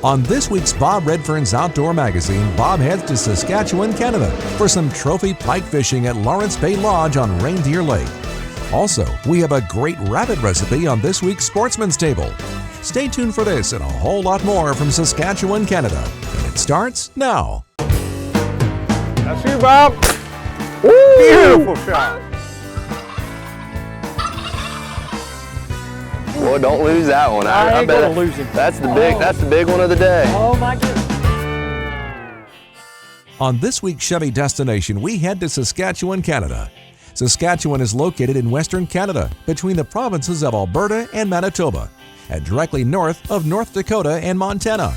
On this week's Bob Redfern's Outdoor Magazine, Bob heads to Saskatchewan, Canada for some trophy pike fishing at Lawrence Bay Lodge on Reindeer Lake. Also, we have a great rabbit recipe on this week's Sportsman's Table. Stay tuned for this and a whole lot more from Saskatchewan, Canada. And it starts now. That's you, Bob. Woo! Beautiful shot. Boy, don't lose that one. I ain't gonna lose it. That's the big one of the day. Oh my goodness. On this week's Chevy Destination, we head to Saskatchewan, Canada. Saskatchewan is located in western Canada between the provinces of Alberta and Manitoba and directly north of North Dakota and Montana.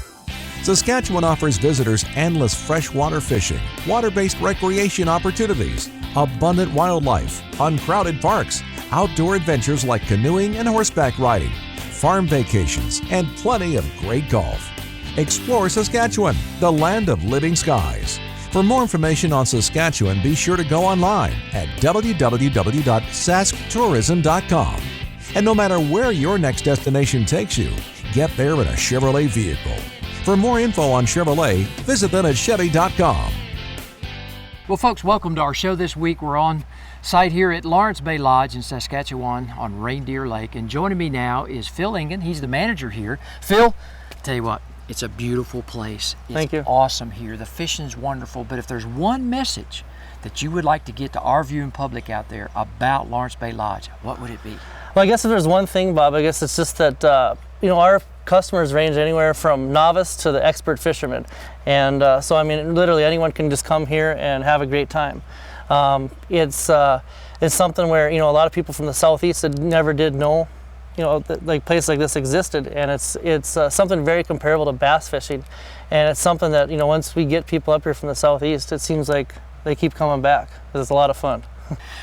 Saskatchewan offers visitors endless freshwater fishing, water-based recreation opportunities, abundant wildlife, uncrowded parks, outdoor adventures like canoeing and horseback riding, farm vacations, and plenty of great golf. Explore Saskatchewan, the land of living skies. For more information on Saskatchewan, be sure to go online at www.sasktourism.com. And no matter where your next destination takes you, get there in a Chevrolet vehicle. For more info on Chevrolet, visit them at chevy.com. Well, folks, welcome to our show this week. We're on site here at Lawrence Bay Lodge in Saskatchewan on Reindeer Lake. And joining me now is Phil Engen. He's the manager here. Phil, tell you what, it's a beautiful place. Thank you. It's awesome here. The fishing's wonderful. But if there's one message that you would like to get to our viewing public out there about Lawrence Bay Lodge, what would it be? Well, I guess if there's one thing, Bob, I guess it's just that, our customers range anywhere from novice to the expert fisherman. And so, I mean, literally anyone can just come here and have a great time. It's something where, a lot of people from the southeast that never did know, like places like this existed, and it's something very comparable to bass fishing, and it's something that once we get people up here from the southeast, it seems like they keep coming back because it's a lot of fun.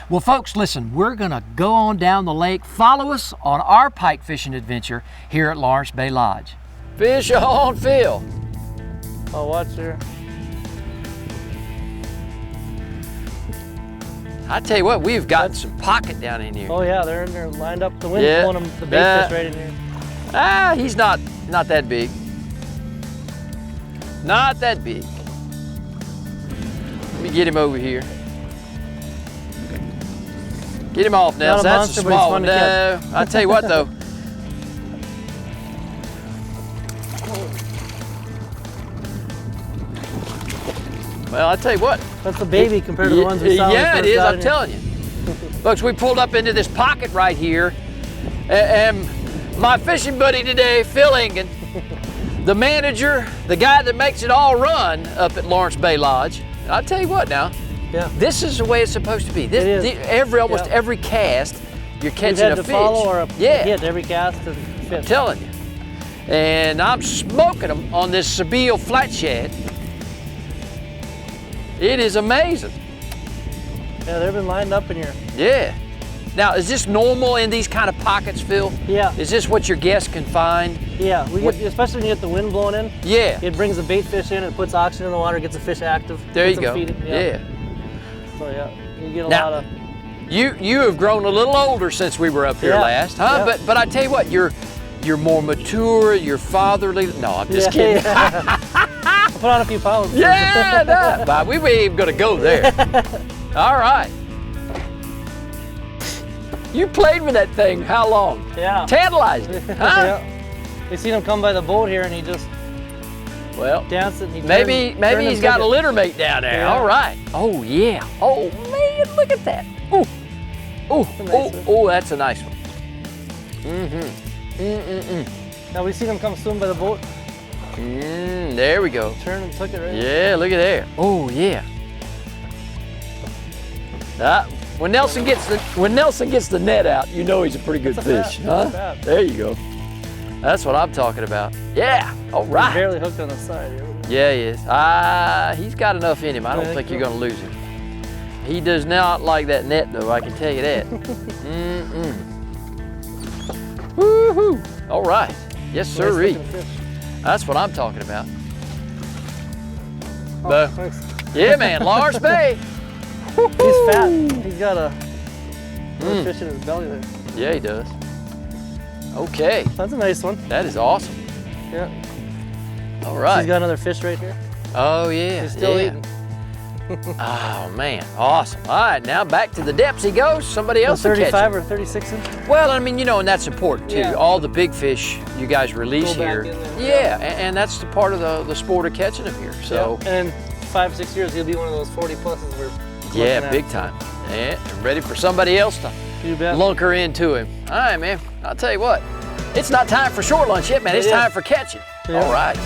Well, folks, listen, we're gonna go on down the lake. Follow us on our pike fishing adventure here at Lawrence Bay Lodge. Fish on, Phil. Oh, watch here. I tell you what, we've got some pocket down in here. Oh yeah, they're in there lined up. The wind's blowing them, the bait fish right in here. Ah, he's not that big. Not that big. Let me get him over here. Get him off now. Not a That's monster, a but he's small fun one. to catch. No, I tell you what though. Well, I tell you what. That's the baby compared to the ones we saw. Yeah, it is. I'm telling you. Folks, we pulled up into this pocket right here, and my fishing buddy today, Phil Engen, the manager, the guy that makes it all run up at Lawrence Bay Lodge. I'll tell you what now. Yeah. This is the way it's supposed to be. This, almost every cast, you're catching a fish. Follow or hit every cast and fish. I'm telling you. And I'm smoking them on this Sebile flat shad. It is amazing. Yeah, they've been lined up in here. Yeah. Now, is this normal in these kind of pockets, Phil? Yeah. Is this what your guests can find? Yeah, especially when you get the wind blowing in. Yeah. It brings the bait fish in, it puts oxygen in the water, gets the fish active. There you go. Feeding. Yeah. So yeah, you get a Now, lot of. You have grown a little older since we were up here last, huh? Yeah. But I tell you what, you're more mature, you're fatherly. No, I'm just kidding. Yeah. Put on a few pounds. Yeah, no, Bob, we ain't even gonna go there. All right. You played with that thing how long? Yeah. Tantalized it, huh? Yeah. We seen him come by the boat here and he just danced and he maybe he's got a litter mate down there. Yeah. All right. Oh yeah. Oh man, look at that. Oh, that's a nice one. Now we seen him come swim by the boat. There we go. Turned and took it right. Yeah, look at there. Oh yeah. When Nelson gets the net out, you know he's a pretty good fish, huh? There you go. That's what I'm talking about. Yeah. All right. He's barely hooked on the side. Yeah, he is. He's got enough in him. I don't think you're going to lose him. He does not like that net, though. I can tell you that. Woohoo! All right. Yes, sirree. That's what I'm talking about. Oh, thanks. Yeah, man. Lawrence Bay. He's fat. He's got a fish in his belly there. Yeah, he does. Okay. That's a nice one. That is awesome. Yeah. All right. He's got another fish right here. Oh yeah. He's still yeah. eating. Oh man, awesome. All right, now back to the depths he goes. Somebody else will catch 35 him. or 36 inches. Well, I mean, you know, and that's important too. Yeah. All the big fish you guys release Go back here. in there. Yeah, and that's the part of the sport of catching them here. So Yeah. And in 5-6 years, he'll be one of those 40 pluses we're yeah, looking at. big time. Yeah, and ready for somebody else to You bet. lunker into him. All right, man. I'll tell you what. It's not time for short lunch yet, man. It's It is. time for catching. Yeah. All right.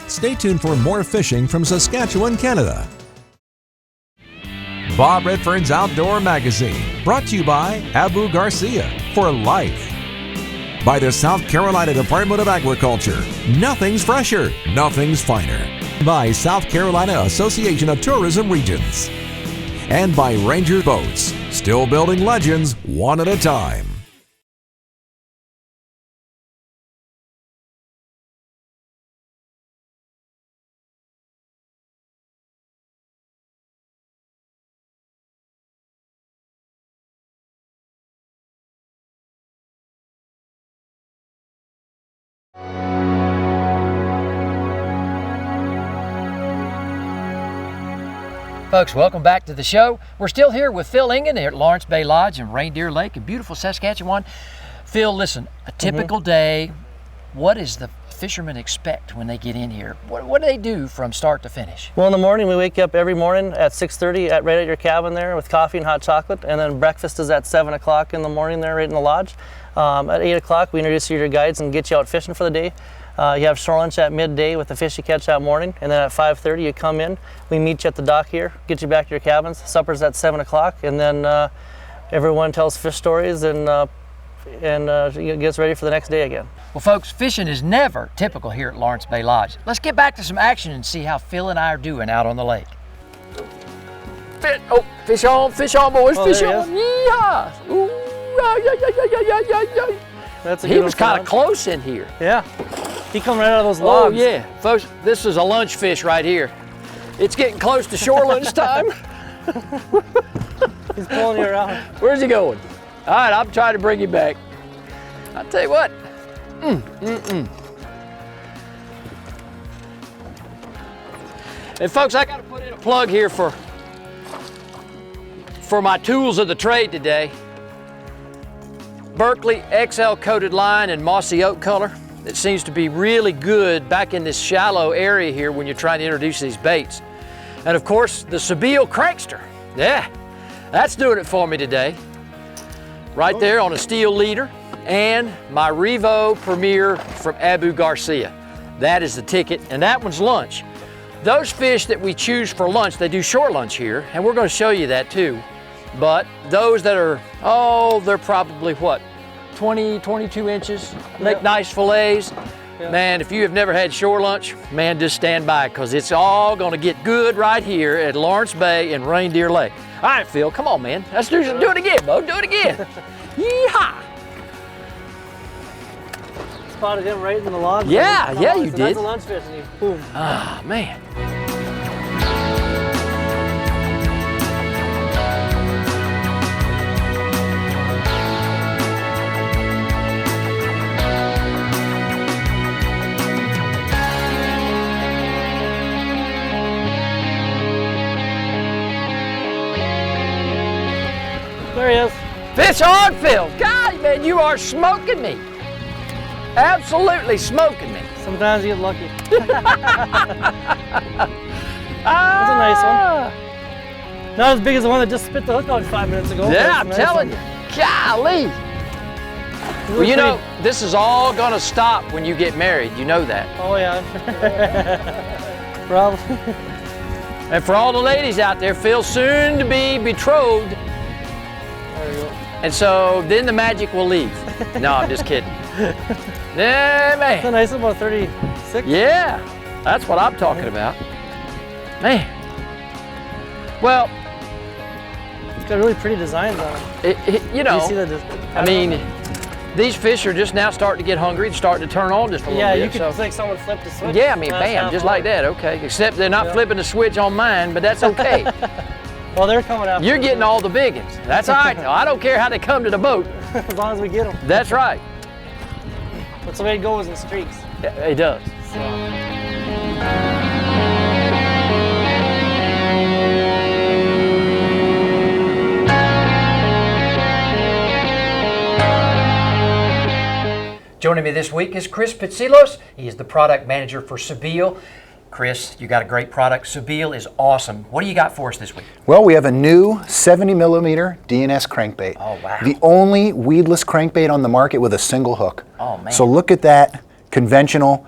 Stay tuned for more fishing from Saskatchewan, Canada. Bob Redfern's Outdoor Magazine, brought to you by Abu Garcia for life. By the South Carolina Department of Agriculture, nothing's fresher, nothing's finer. By South Carolina Association of Tourism Regions. And by Ranger Boats, still building legends one at a time. Folks, welcome back to the show. We're still here with Phil Engen here at Lawrence Bay Lodge in Reindeer Lake in beautiful Saskatchewan. Phil, listen, a typical day, what does the fishermen expect when they get in here? What do they do from start to finish? Well, in the morning, we wake you up every morning at 6:30 right at your cabin there with coffee and hot chocolate. And then breakfast is at 7 o'clock in the morning there right in the lodge. At 8 o'clock, we introduce you to your guides and get you out fishing for the day. You have shore lunch at midday with the fish you catch that morning, and then at 5:30 you come in. We meet you at the dock here, get you back to your cabins. Supper's at 7 o'clock, and then everyone tells fish stories and gets ready for the next day again. Well, folks, fishing is never typical here at Lawrence Bay Lodge. Let's get back to some action and see how Phil and I are doing out on the lake. Fish on, boys, Oh, fish there on. Yeehaw! Ooh, yeah. That's a He good was one, kind of Todd. close in here. Yeah, he come right out of those Oh logs. yeah, folks, this is a lunch fish right here. It's getting close to shore lunch time. He's pulling you around. Where's he going? All right, I'm trying to bring you back. I'll tell you what. And folks, I got to put in a plug here for my tools of the trade today. Berkeley XL coated line in mossy oak color. It seems to be really good back in this shallow area here when you're trying to introduce these baits. And of course, the Sebile Crankster. Yeah, that's doing it for me today. Right there on a steel leader. And my Revo Premier from Abu Garcia. That is the ticket, and that one's lunch. Those fish that we choose for lunch, they do short lunch here, and we're going to show you that too. But those that are, they're probably what, 20, 22 inches, make Yep. nice fillets. Yep. Man, if you have never had shore lunch, man, just stand by, because it's all going to get good right here at Lawrence Bay and Reindeer Lake. All right, Phil, come on, man. Let's do it again, Bo. Do it again. Yeehaw! Spotted him right in the log. Yeah, yeah, you so did. That's a lunch fish, and he boom. Ah, man. There he is. Fish on, Phil. God, man, you are smoking me. Absolutely smoking me. Sometimes you get lucky. That's a nice one. Not as big as the one that just spit the hook out 5 minutes ago. but Yeah, it's a I'm nice telling one. you. Golly. Well, you know, this is all gonna stop when you get married. You know that. Oh yeah. Probably. And for all the ladies out there, Phil's soon to be betrothed. There you go. And so then the magic will leave. No, I'm just kidding. Yeah, It's a man. nice one, about 36. Yeah, that's what I'm talking about. Man. Well, It's got really pretty designs on it. you Do know, you see the I mean, these fish are just now starting to get hungry and starting to turn on just a little yeah, bit. you could so. it's like someone flipped the switch. Yeah, I mean, last bam, half just hour. like that, okay. Except they're not Yeah. flipping the switch on mine, but that's okay. Well, they're coming after You're us. getting all the big ones. That's all right, though. I don't care how they come to the boat. As long as we get them. That's right. That's the way it goes in streaks. Yeah, he does. So. Joining me this week is Chris Pitzilos. He is the product manager for Sebile. Chris, you got a great product. Sebile is awesome. What do you got for us this week? Well, we have a new 70 millimeter DNS crankbait. Oh, wow. The only weedless crankbait on the market with a single hook. Oh, man. So look at that conventional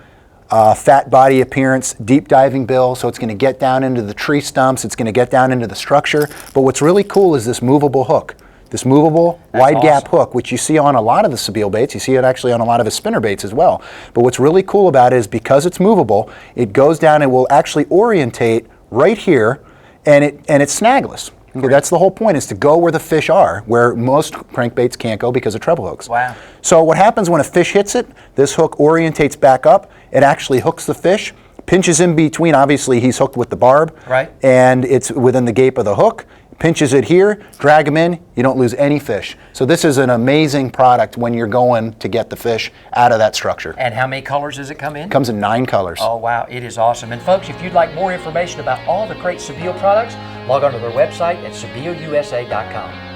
fat body appearance, deep diving bill. So it's going to get down into the tree stumps. It's going to get down into the structure. But what's really cool is this movable hook. This movable wide gap hook, which you see on a lot of the Sebile baits. You see it actually on a lot of his spinner baits as well. But what's really cool about it is because it's movable, it goes down and will actually orientate right here, and it's snagless. Okay, that's the whole point, is to go where the fish are, where most crankbaits can't go because of treble hooks. Wow. So what happens when a fish hits it, this hook orientates back up, it actually hooks the fish, pinches in between, obviously he's hooked with the barb, right, and it's within the gape of the hook, pinches it here, drag them in, you don't lose any fish. So this is an amazing product when you're going to get the fish out of that structure. And how many colors does it come in? It comes in 9 colors. Oh, wow, it is awesome. And folks, if you'd like more information about all the great Sebile products, log on to their website at SebileUSA.com.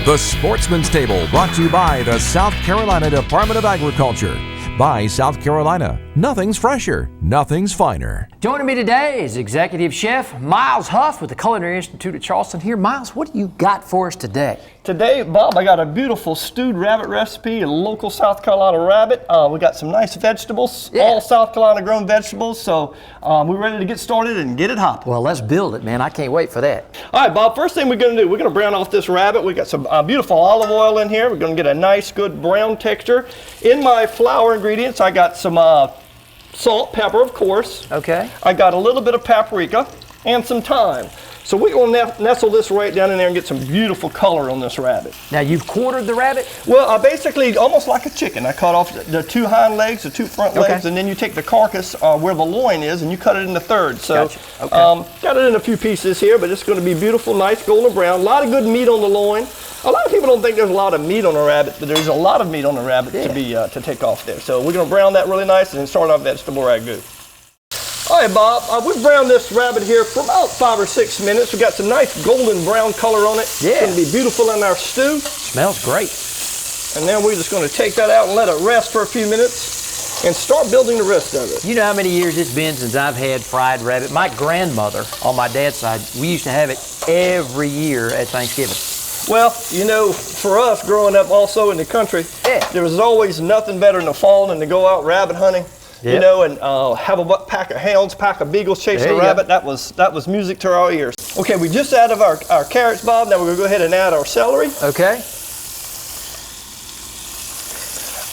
The Sportsman's Table, brought to you by the South Carolina Department of Agriculture. By South Carolina, nothing's fresher, nothing's finer. Joining me today is Executive Chef Miles Huff with the Culinary Institute of Charleston here. Miles, what do you got for us today? Today, Bob, I got a beautiful stewed rabbit recipe, a local South Carolina rabbit. We got some nice vegetables, all South Carolina grown vegetables. So we're ready to get started and get it hopping. Well, let's build it, man. I can't wait for that. All right, Bob, first thing we're going to do, we're going to brown off this rabbit. We got some beautiful olive oil in here. We're going to get a nice, good brown texture. In my flour ingredients, I got some salt, pepper, of course. Okay. I got a little bit of paprika and some thyme. So we're going to nestle this right down in there and get some beautiful color on this rabbit. Now, you've quartered the rabbit? Well, basically, almost like a chicken. I cut off the 2 hind legs, the 2 front legs, and then you take the carcass where the loin is and you cut it into thirds. So, gotcha. Okay. Got it in a few pieces here, but it's going to be beautiful, nice golden brown. A lot of good meat on the loin. A lot of people don't think there's a lot of meat on a rabbit, but there's a lot of meat on a rabbit to take off there. So we're going to brown that really nice and then start our vegetable ragu. All right, Bob, we've browned this rabbit here for about 5 or 6 minutes. We got some nice golden brown color on it. Yeah. It's going to be beautiful in our stew. Smells great. And then we're just going to take that out and let it rest for a few minutes and start building the rest of it. You know how many years it's been since I've had fried rabbit? My grandmother, on my dad's side, we used to have it every year at Thanksgiving. Well, you know, for us growing up also in the country, there was always nothing better in the fall than to go out rabbit hunting. Yep. You know, and have a pack of hounds, pack of beagles chasing a rabbit. That was music to our ears. Okay, we just added our carrots, Bob. Now we're going to go ahead and add our celery. Okay.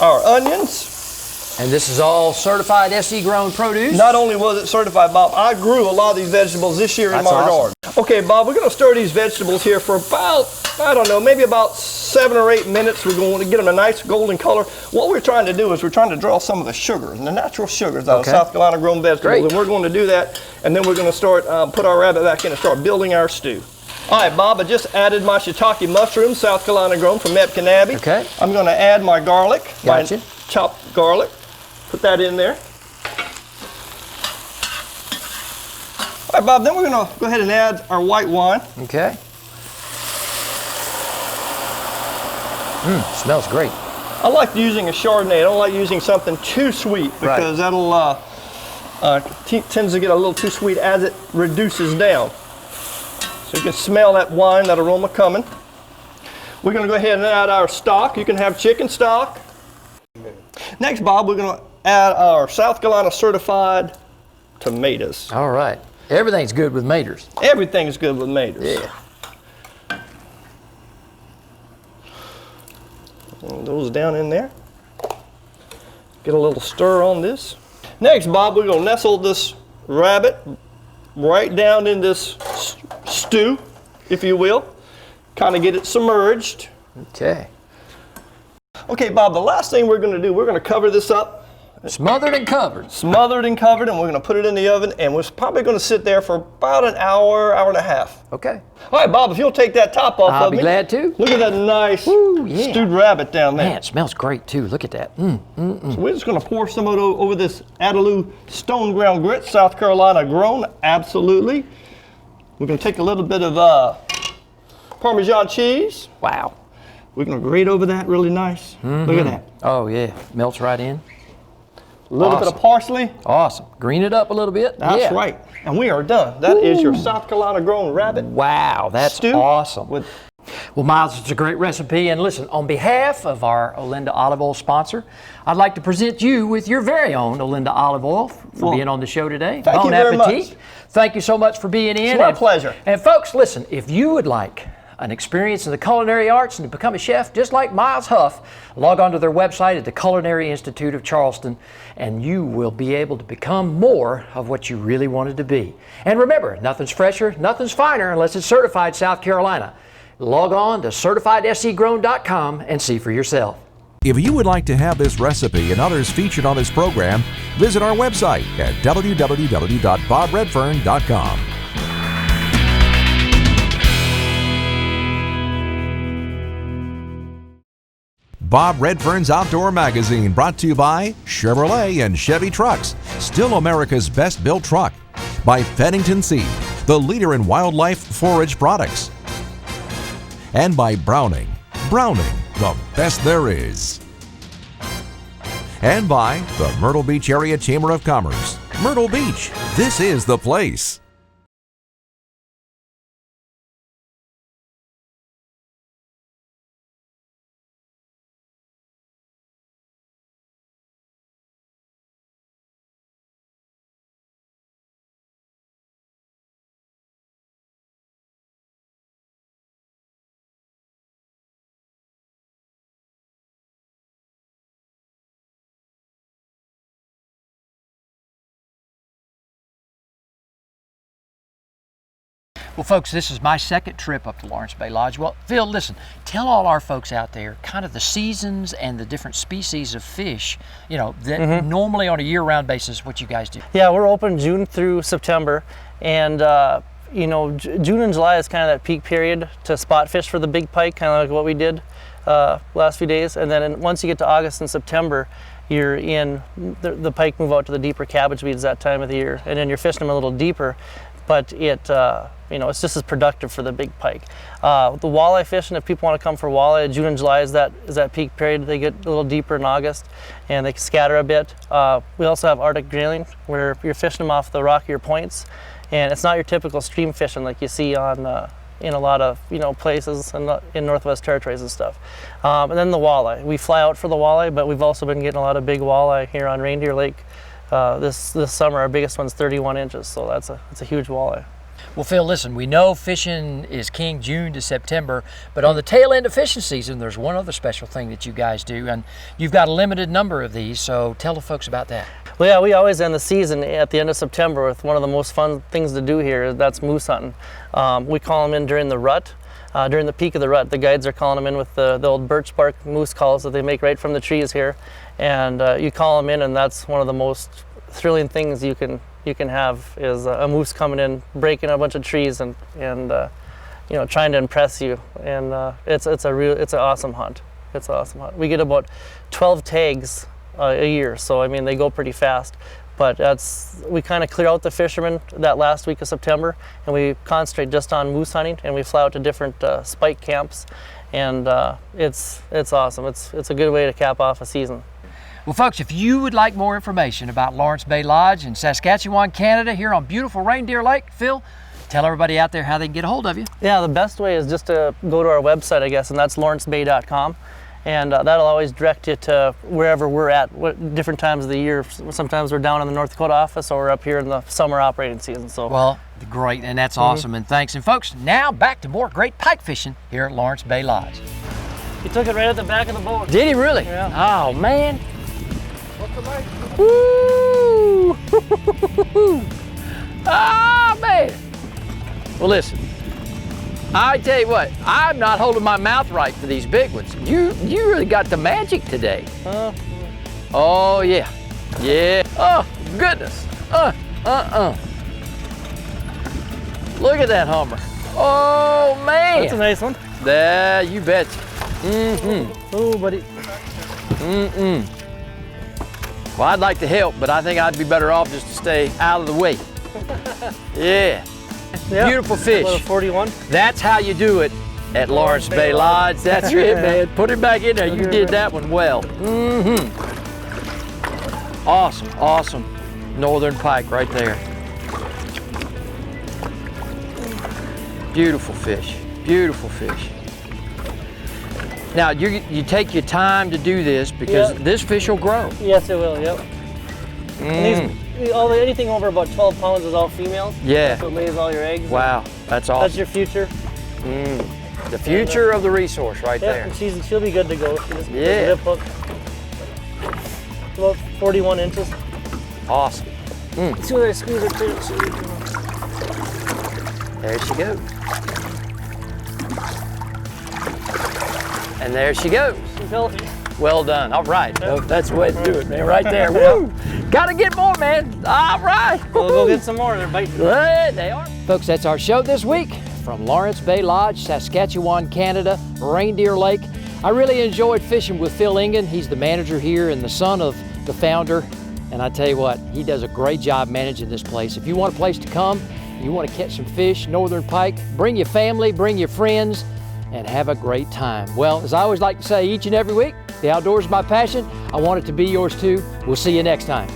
Our onions. And this is all certified SE grown produce? Not only was it certified, Bob, I grew a lot of these vegetables this year in my garden. Okay, Bob, we're going to stir these vegetables here for about, I don't know, maybe about 7 or 8 minutes. We're going to get them a nice golden color. What we're trying to do is we're trying to draw some of the sugars, the natural sugars out of South Carolina grown vegetables. Great. And we're going to do that, and then we're going to start, put our rabbit back in and start building our stew. All right, Bob, I just added my shiitake mushrooms, South Carolina grown from Epkanabe. Okay. I'm going to add my garlic, Gotcha. my chopped garlic. Put that in there. All right, Bob, then we're going to go ahead and add our white wine. Okay. Smells great. I like using a Chardonnay. I don't like using something too sweet because that'll tends to get a little too sweet as it reduces down. So you can smell that wine, that aroma coming. We're going to go ahead and add our stock. You can have chicken stock. Next, Bob, we're going to add our South Carolina certified tomatoes. All right. Everything's good with maters. Everything is good with maters. Yeah. And those down in there. Get a little stir on this. Next, Bob, we're gonna nestle this rabbit right down in this stew, if you will. Kind of get it submerged. Okay. Okay, Bob, the last thing we're gonna do, we're gonna cover this up. Smothered and covered. Smothered and covered, and we're gonna put it in the oven, and we're probably gonna sit there for about an hour, hour and a half. Okay. All right, Bob, if you'll take that top off I'll of be me. glad to. Look at that nice yeah. stewed rabbit down there. Man, it smells great too. Look at that. So we're just gonna pour some of it over this Adaloo stone ground grit, South Carolina grown, absolutely. We're gonna take a little bit of Parmesan cheese. Wow. We're gonna grate over that really nice. Look at that. Oh yeah, melts right in. A little bit of parsley. Awesome. Green it up a little bit. That's right. And we are done. That is your South Carolina grown rabbit. Wow, that's stew awesome. With Well, Miles, it's a great recipe. And listen, on behalf of our Olinda Olive Oil sponsor, I'd like to present you with your very own Olinda Olive Oil for being on the show today. Thank you very much. Thank you so much for being in. It's my pleasure. And folks, listen, if you would like an experience in the culinary arts and to become a chef just like Miles Huff, log on to their website at the Culinary Institute of Charleston, and you will be able to become more of what you really wanted to be. And remember, nothing's fresher, nothing's finer unless it's certified South Carolina. Log on to CertifiedSCGrown.com and see for yourself. If you would like to have this recipe and others featured on this program, visit our website at www.bobredfern.com. Bob Redfern's Outdoor Magazine, brought to you by Chevrolet and Chevy Trucks, still America's best built truck. By Pennington Seed, the leader in wildlife forage products. And by Browning, the best there is. And by the Myrtle Beach Area Chamber of Commerce. Myrtle Beach, this is the place. Well, folks, this is my second trip up to Lawrence Bay Lodge. Well, Phil, listen, tell all our folks out there kind of the seasons and the different species of fish, you know, that normally on a year-round basis, what you guys do. Yeah, we're open June through September, and you know, June and July is kind of that peak period to spot fish for the big pike, kind of like what we did last few days. And then once you get to August and September, you're in the pike move out to the deeper cabbage weeds that time of the year, and then you're fishing them a little deeper, but it you know, it's just as productive for the big pike. The walleye fishing, if people want to come for walleye, June and July is that peak period. They get a little deeper in August, and they scatter a bit. We also have Arctic grayling, where you're fishing them off the rockier points, and it's not your typical stream fishing like you see on in a lot of places in Northwest Territories and stuff. And then the walleye. We fly out for the walleye, but we've also been getting a lot of big walleye here on Reindeer Lake. This summer, our biggest one's 31 inches, so that's a huge walleye. Well, Phil, listen, we know fishing is king June to September, but on the tail end of fishing season, there's one other special thing that you guys do, and you've got a limited number of these, so tell the folks about that. Well, yeah, we always end the season at the end of September with one of the most fun things to do here. That's moose hunting. We call them in during the rut, during the peak of the rut. The guides are calling them in with the old birch bark moose calls that they make right from the trees here, and you call them in, and that's one of the most thrilling things you can have is a moose coming in, breaking a bunch of trees, and trying to impress you. And it's an awesome hunt. It's an awesome hunt. We get about 12 tags a year, so I mean they go pretty fast. But we kind of clear out the fishermen that last week of September, and we concentrate just on moose hunting, and we fly out to different spike camps, and it's awesome. It's a good way to cap off a season. Well, folks, if you would like more information about Lawrence Bay Lodge in Saskatchewan, Canada, here on beautiful Reindeer Lake, Phil, tell everybody out there how they can get a hold of you. Yeah, the best way is just to go to our website, I guess, and that's lawrencebay.com. And that'll always direct you to wherever we're at, what different times of the year. Sometimes we're down in the North Dakota office, or we're up here in the summer operating season. So well, great, and that's awesome, and thanks. And folks, now back to more great pike fishing here at Lawrence Bay Lodge. He took it right at the back of the boat. Did he really? Yeah. Oh, man. What's the name? Woo! Well, listen, I tell you what, I'm not holding my mouth right for these big ones. You really got the magic today. Oh, yeah. Yeah. Oh, goodness. Look at that Hummer. Oh, man. That's a nice one. There, you bet. Oh, buddy. Well, I'd like to help, but I think I'd be better off just to stay out of the way. Yeah. Yep. Beautiful fish. About a 41. That's how you do it at Lawrence Bay Lodge. That's it, man. Put him back in there. You did that one well. Awesome, awesome. Northern Pike right there. Beautiful fish, beautiful fish. Now, you take your time to do this because this fish will grow. Yes, it will, yep. And anything over about 12 pounds is all females. Yeah. That's what lays all your eggs. Wow, that's awesome. That's your future. The future of the resource right there. And she'll be good to go. She just Yeah. lip hook. About 41 inches. Awesome. Let's see whether I squeeze her too. There she goes. And there she goes. She's healthy. Well done. All right. That's the way to do it, man. Right there. Woo! Gotta get more, man. All right. We'll go get some more. They're biting. Hey, they are. Folks, that's our show this week from Lawrence Bay Lodge, Saskatchewan, Canada, Reindeer Lake. I really enjoyed fishing with Phil Engen. He's the manager here and the son of the founder. And I tell you what, he does a great job managing this place. If you want a place to come, you want to catch some fish, Northern Pike, bring your family, bring your friends, and have a great time. Well, as I always like to say each and every week, the outdoors is my passion. I want it to be yours too. We'll see you next time.